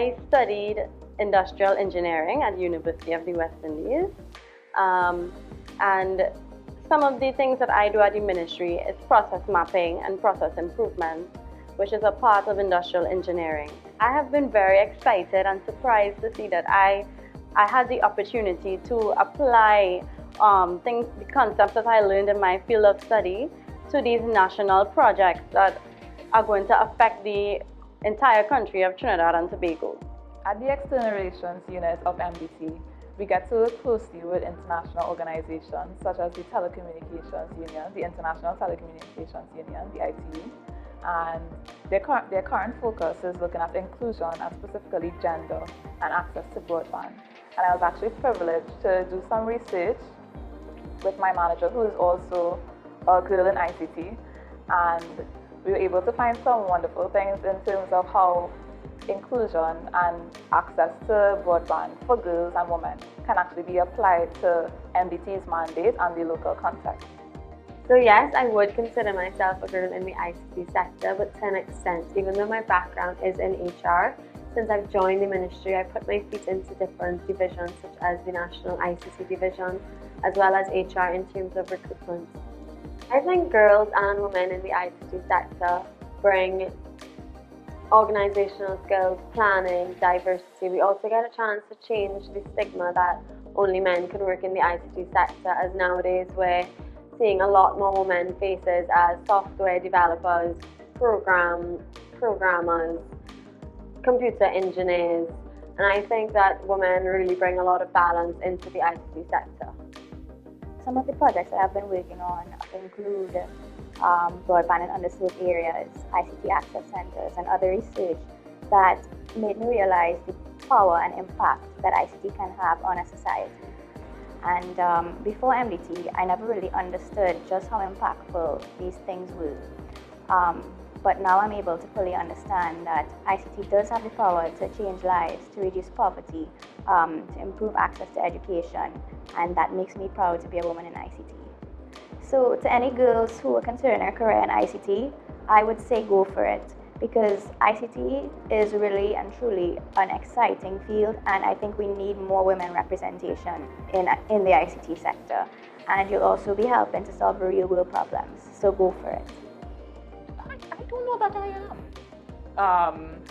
I studied industrial engineering at the University of the West Indies. And some of the things that I do at the ministry is process mapping and process improvement, which is a part of industrial engineering. I have been very excited and surprised to see that I had the opportunity to apply the concepts that I learned in my field of study to these national projects that are going to affect the entire country of Trinidad and Tobago. At the External Relations Unit of MDT, we get to work closely with international organizations such as the Telecommunications Union, the International Telecommunications Union, the ITU, and their current focus is looking at inclusion and specifically gender and access to broadband. And I was actually privileged to do some research with my manager, who is also a girl in ICT, and we were able to find some wonderful things in terms of how inclusion and access to broadband for girls and women can actually be applied to MDT's mandate and the local context. So yes, I would consider myself a girl in the ICT sector, but to an extent, even though my background is in HR, since I've joined the ministry, I put my feet into different divisions such as the National ICT Division, as well as HR in terms of recruitment. I think girls and women in the ICT sector bring organizational skills, planning, diversity. We also get a chance to change the stigma that only men can work in the ICT sector, as nowadays we're seeing a lot more women faces as software developers, programmers, computer engineers, and I think that women really bring a lot of balance into the ICT sector. Some of the projects that I've been working on include broadband in underserved areas, ICT access centers, and other research that made me realize the power and impact that ICT can have on a society. And before MDT, I never really understood just how impactful these things were. But now I'm able to fully understand that ICT does have the power to change lives, to reduce poverty, to improve access to education, and that makes me proud to be a woman in ICT. So to any girls who are considering their career in ICT, I would say go for it, because ICT is really and truly an exciting field, and I think we need more women representation in the ICT sector. And you'll also be helping to solve real world problems, so go for it. I don't know that I am.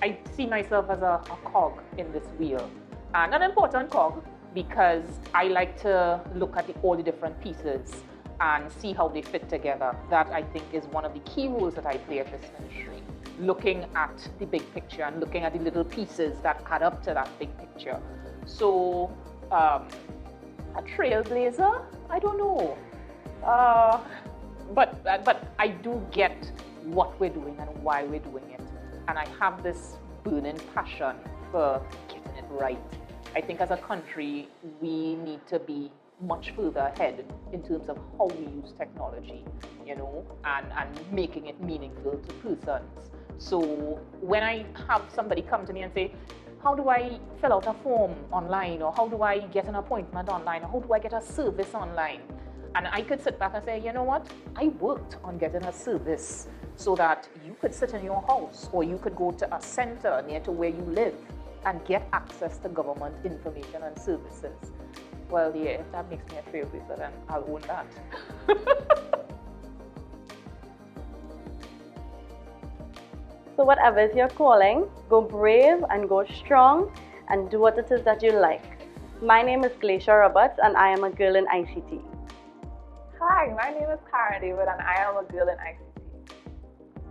I see myself as a cog in this wheel, and an important cog, because I like to look at all the different pieces and see how they fit together. That, I think, is one of the key roles that I play at this ministry, looking at the big picture and looking at the little pieces that add up to that big picture. So, a trailblazer? I don't know. But I do get what we're doing and why we're doing it. And I have this burning passion for getting it right. I think as a country, we need to be much further ahead in terms of how we use technology, and making it meaningful to persons. So when I have somebody come to me and say, how do I fill out a form online, or how do I get an appointment online, or how do I get a service online? And I could sit back and say, you know what? I worked on getting a service so that you could sit in your house, or you could go to a center near to where you live and get access to government information and services. Well, yeah, if that makes me a trailblazer, then I'll own that. So whatever is your calling, go brave and go strong and do what it is that you like. My name is Glaisha Roberts, and I am a girl in ICT. Hi, my name is Caron David, and I am a girl in ICT.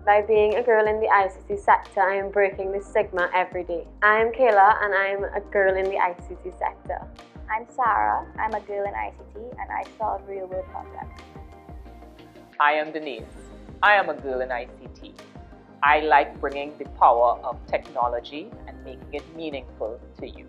By being a girl in the ICT sector, I am breaking the stigma every day. I am Kaela, and I am a girl in the ICT sector. I'm Sahra, I'm a girl in ICT, and I solve real world problems. I am Denyse. I am a girl in ICT. I like bringing the power of technology and making it meaningful to you.